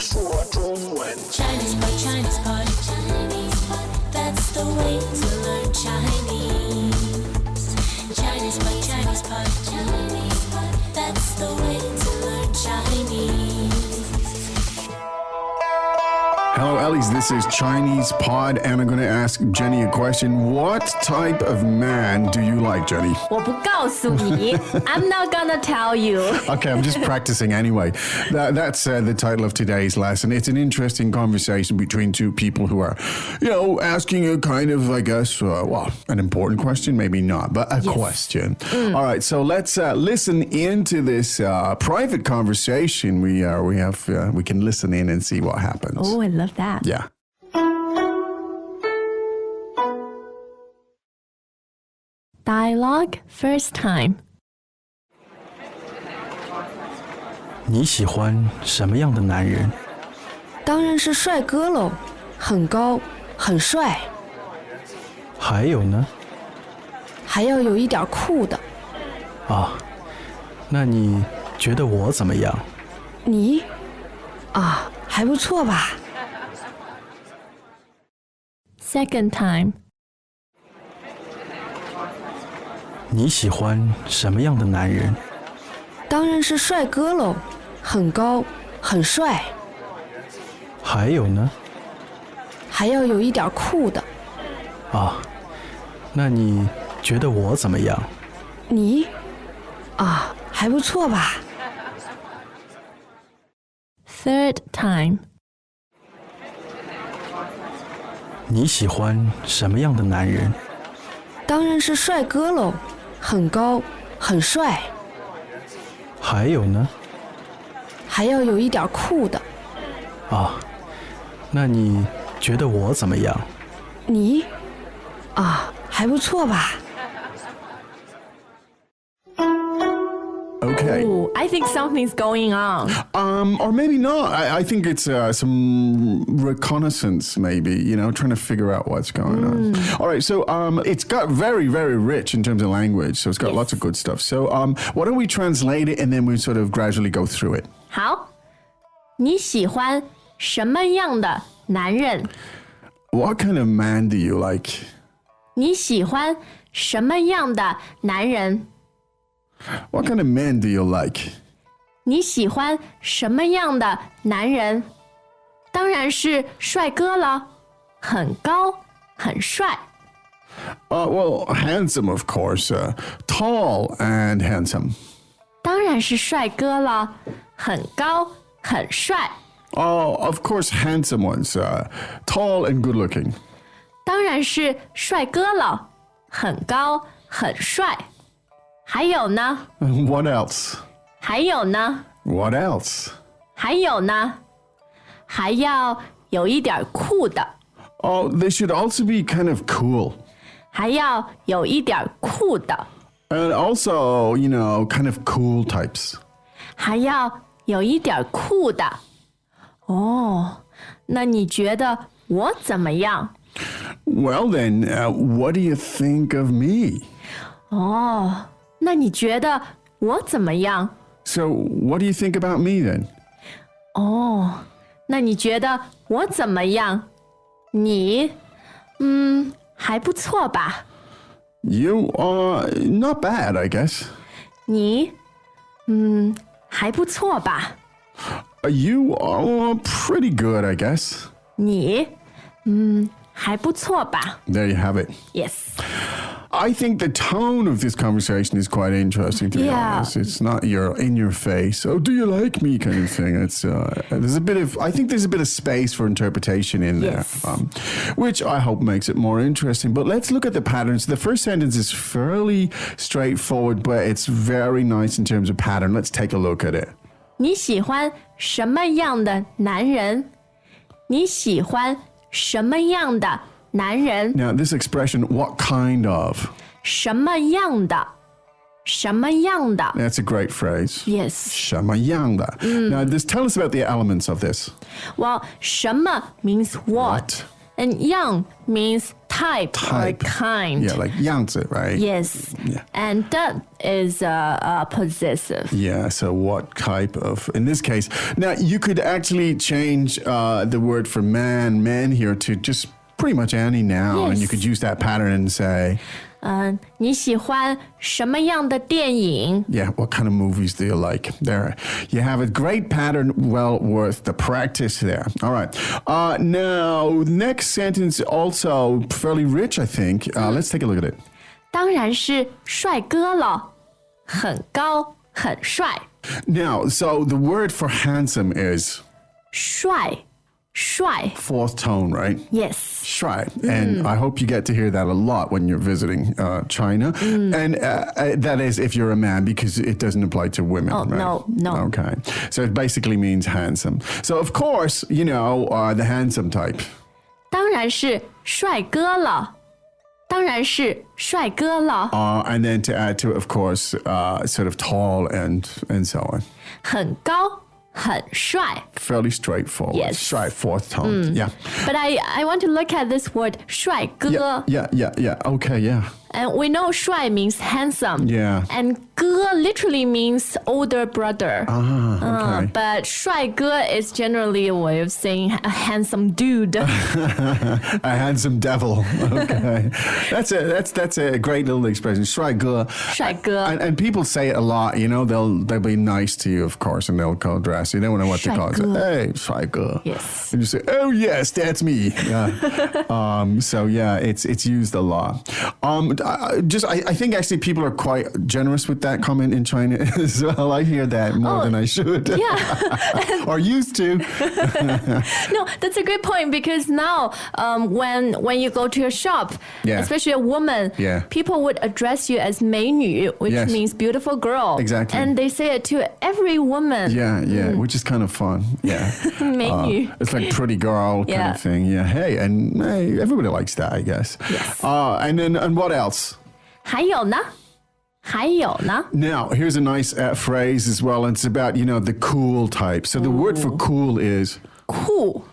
说中文。Chinese pot, Chinese pot, Chinese pot. That's the way to learn Chinese. Chinese pot, Chinese pot, Chinese pot. That's the way to learn Chinese. Hello, Ellies. This is Chinese Pod, and I'm going to ask Jenny a question. What type of man do you like, Jenny? 我不告诉你 I'm not gonna tell you. Okay, I'm just practicing anyway. That's the title of today's lesson. It's an interesting conversation between two people who are, asking a kind of, I guess, an important question, maybe not, but a question. All right, so let's listen into this private conversation. We can listen in and see what happens. Oh, I love that. Yeah. Dialogue first time. 你喜欢什么样的男人？当然是帅哥喽，很高，很帅，还有呢？还要有一点酷的。啊，那你觉得我怎么样？你？啊，还不错吧。Second time. 你喜欢什么样的男人？当然是帅哥喽，很高，很帅，还有呢？还要有一点酷的。啊，那你觉得我怎么样？你？啊，还不错吧。Third time. 你喜欢什么样的男人？当然是帅哥喽，很高，很帅，还有呢？还要有一点酷的。啊，那你觉得我怎么样？你？啊，还不错吧。Okay. Ooh, I think something's going on. Or maybe not. I think it's some reconnaissance, maybe, trying to figure out what's going on. All right, so it's got very, very rich in terms of language, so it's got lots of good stuff. So why don't we translate it and then we sort of gradually go through it? 好，你喜欢什么样的男人？ What kind of man do you like? 你喜欢什么样的男人？ What kind of men do you like? 你喜欢什么样的男人？当然是帅哥了，很高，很帅。Well, handsome, of course. Tall and handsome. 当然是帅哥了，很高，很帅。Oh, of course, handsome ones. Tall and good looking. 当然是帅哥了，很高，很帅。还有呢？ What else? 还有呢？ What else? 还有呢？还要有一点酷的。Oh, they should also be kind of cool. 还要有一点酷的。 And also, kind of cool types. 还要有一点酷的。哦，那你觉得我怎么样？ Well then, what do you think of me? 哦，那你觉得我怎么样？ So, what do you think about me then? 哦，那你觉得我怎么样？你，还不错吧？ You are not bad, I guess. 你，还不错吧？ You are pretty good, I guess. 你，还不错吧 There you have it. ？Yes. I think the tone of this conversation is quite interesting, to be honest. It's not in your face, oh, do you like me kind of thing. It's I think there's a bit of space for interpretation in there, which I hope makes it more interesting. But let's look at the patterns. The first sentence is fairly straightforward, but it's very nice in terms of pattern. Let's take a look at it. 你喜欢什么样的男人？你喜欢什么样的男人？ Now, this expression, what kind of? 什么样的？什么样的 That's a great phrase. Yes. 什么样的? Now, tell us about the elements of this. Well, 什么 means what, And young means type. or kind. Yeah, like 样子, right? Yes. Yeah. And that is possessive. Yeah, so what type of, in this case, now you could actually change the word for man here to just pretty much any noun, and you could use that pattern and say, 你喜欢什么样的电影? Yeah, what kind of movies do you like? There, you have a great pattern, well worth the practice there. All right. Now, next sentence also fairly rich, I think. Let's take a look at it. 当然是帅哥了，很高，很帅。 Now, so the word for handsome is 帅 fourth tone, right? Yes. 帅. And I hope you get to hear that a lot when you're visiting China. And that is if you're a man, because it doesn't apply to women, Oh, right? no. Okay. So it basically means handsome. So, of course, you know, the handsome type. 当然是帅哥了，当然是帅哥了， And then to add to it, of course, sort of tall and so on. 很高，很帅。 Fairly straightforward. Yes. 帅, fourth tone. Yeah. But I want to look at this word 帅哥. Yeah. Okay, yeah. And we know 帅 means handsome. Yeah. And 哥 literally means older brother. Okay. But 帅哥 is generally a way of saying a handsome dude. A handsome devil. Okay. That's a great little expression. 帅哥. 帅哥. And people say it a lot, you know, they'll be nice to you, of course, and they'll address you. They don't know what to call it. 帅哥. Hey, 帅哥. Yes. And you say, oh yes, that's me. Yeah. So yeah, it's used a lot. I think actually people are quite generous with that comment in China as well. I hear that more than I should. Yeah. Or used to. No, that's a great point, because now when you go to a shop, especially a woman, people would address you as 美女, which means beautiful girl. Exactly. And they say it to every woman. Yeah, which is kind of fun. Yeah. 美女. It's like pretty girl kind of thing. Yeah. Hey, everybody likes that, I guess. Yes. And what else? 还有呢? Now, here's a nice phrase as well. And it's about, you know, the cool type. So the word for cool is... Cool.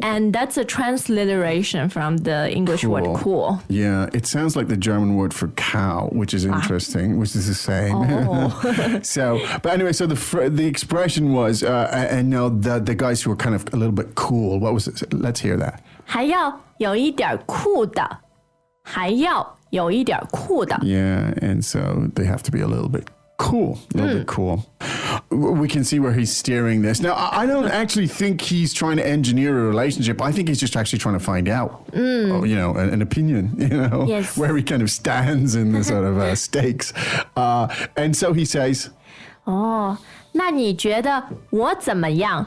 And that's a transliteration from the English word cool. Yeah, it sounds like the German word for cow, which is interesting, which is the same. So, but anyway, so the expression was, and now the guys who were kind of a little bit cool. What was it? Let's hear that. 还要有一点酷的，还要有一点酷的。 Yeah, and so they have to be a little bit cool, bit cool. We can see where he's steering this. Now, I don't actually think he's trying to engineer a relationship. I think he's just actually trying to find out, you know, an opinion, you know, where he kind of stands in the sort of stakes. And so he says, 哦，那你觉得我怎么样？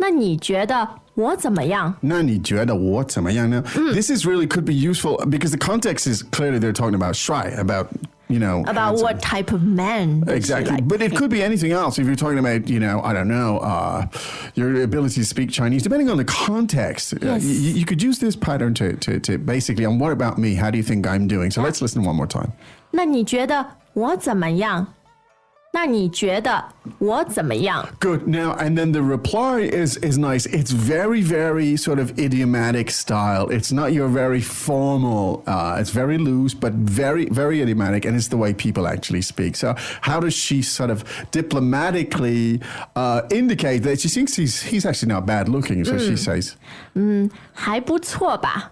那你觉得我怎么样？那你觉得我怎么样呢? This is really could be useful because the context is clearly they're talking about shy, about, you know. About handsome. what type of man. Exactly. Like. But it could be anything else. If you're talking about, you know, I don't know, your ability to speak Chinese, depending on the context, Yes. You could use this pattern to basically, on what about me? How do you think I'm doing? So let's listen one more time. 那你觉得我怎么样？那你觉得我怎么样？ Good. Now, and then the reply is nice. It's very, very sort of idiomatic style. It's not your very formal. It's very loose, but very, very idiomatic, and it's the way people actually speak. So, how does she sort of diplomatically indicate that she thinks he's actually not bad looking? So she says, 还不错吧？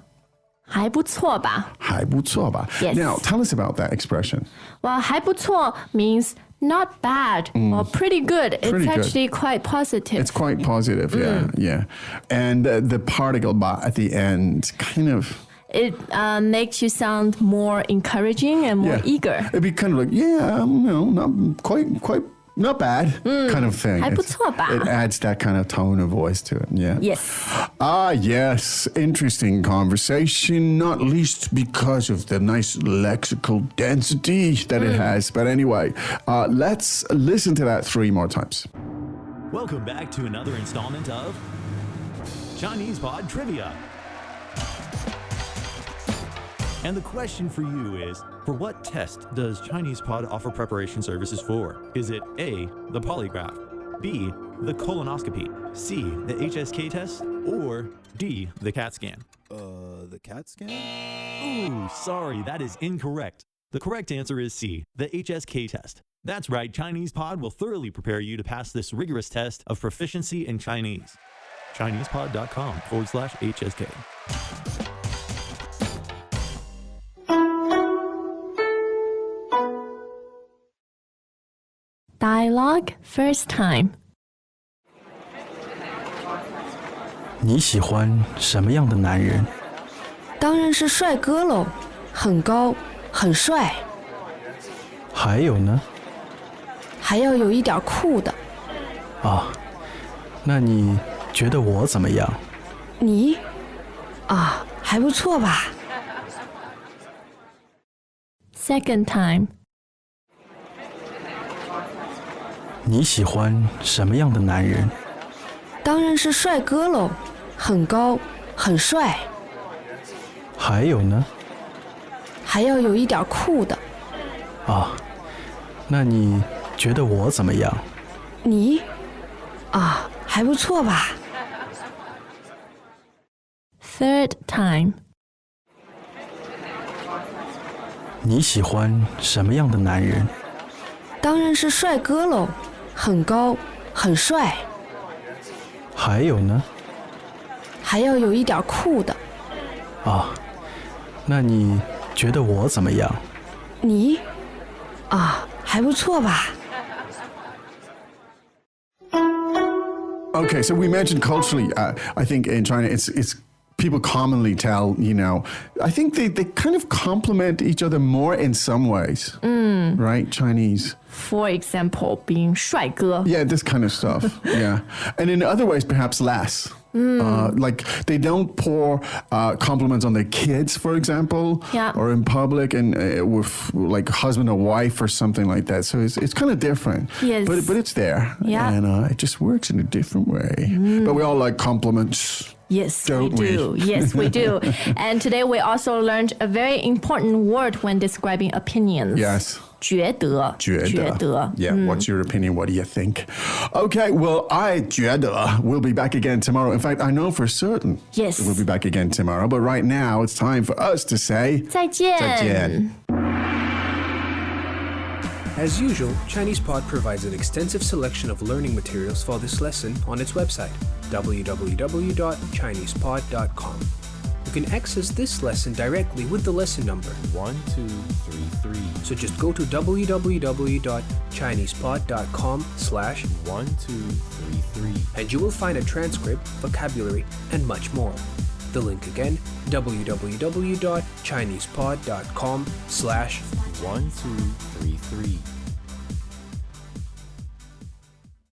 还不错吧？还不错吧? Yes. Now, tell us about that expression. Well, 还不错 means not bad or pretty good. Pretty it's good. actually quite positive. It's quite positive, yeah. And the particle ba at the end kind of... It makes you sound more encouraging and more eager. It'd be kind of like, not quite, not bad kind of thing. 还不错吧? It adds that kind of tone of voice to it, yeah. Yes. Yes. Interesting conversation, not least because of the nice lexical density that it has. But anyway, let's listen to that 3 more times. Welcome back to another installment of Chinese Pod Trivia. And the question for you is, for what test does Chinese Pod offer preparation services for? Is it A, the polygraph, B, the colonoscopy, C, the HSK test, Or D, the CAT scan? The CAT scan? Ooh, sorry, that is incorrect. The correct answer is C, the HSK test. That's right, Chinese Pod will thoroughly prepare you to pass this rigorous test of proficiency in Chinese. ChinesePod.com/HSK. Dialogue first time. 你喜欢什么样的男人？当然是帅哥喽，很高，很帅。还有呢？还要有一点酷的。啊，那你觉得我怎么样？你？啊，还不错吧。Second time. 你喜欢什么样的男人？当然是帅哥喽，很高，很帅。还有呢？还要有一点酷的。啊，那你觉得我怎么样？你？啊，还不错吧。Third time. 你喜欢什么样的男人？当然是帅哥喽，很高，很帅。还有呢？还要有一点酷的。啊，那你觉得我怎么样？你？啊，还不错吧。Okay, so we mentioned culturally, I think in China, it's people commonly tell, I think they kind of complement each other more in some ways, right? Chinese. For example, being 帅哥. Yeah, this kind of stuff. Yeah. And in other ways, perhaps less. Like they don't pour compliments on their kids, for example, or in public and with like husband or wife or something like that. So it's kind of different. Yes. But it's there. Yeah. And it just works in a different way. But we all like compliments. Yes, Don't we do. we? Yes, we do. And today we also learned a very important word when describing opinions. Yes. 觉得. 觉得. Yeah, what's your opinion? What do you think? Okay, well, I 觉得 we'll be back again tomorrow. In fact, I know for certain Yes. we'll be back again tomorrow. But right now, it's time for us to say 再见. 再见. As usual, ChinesePod provides an extensive selection of learning materials for this lesson on its website, www.chinesepod.com. You can access this lesson directly with the lesson number 1233. So just go to www.chinesepod.com/1233 and you will find a transcript, vocabulary, and much more. The link again, www.chinesepod.com/1233.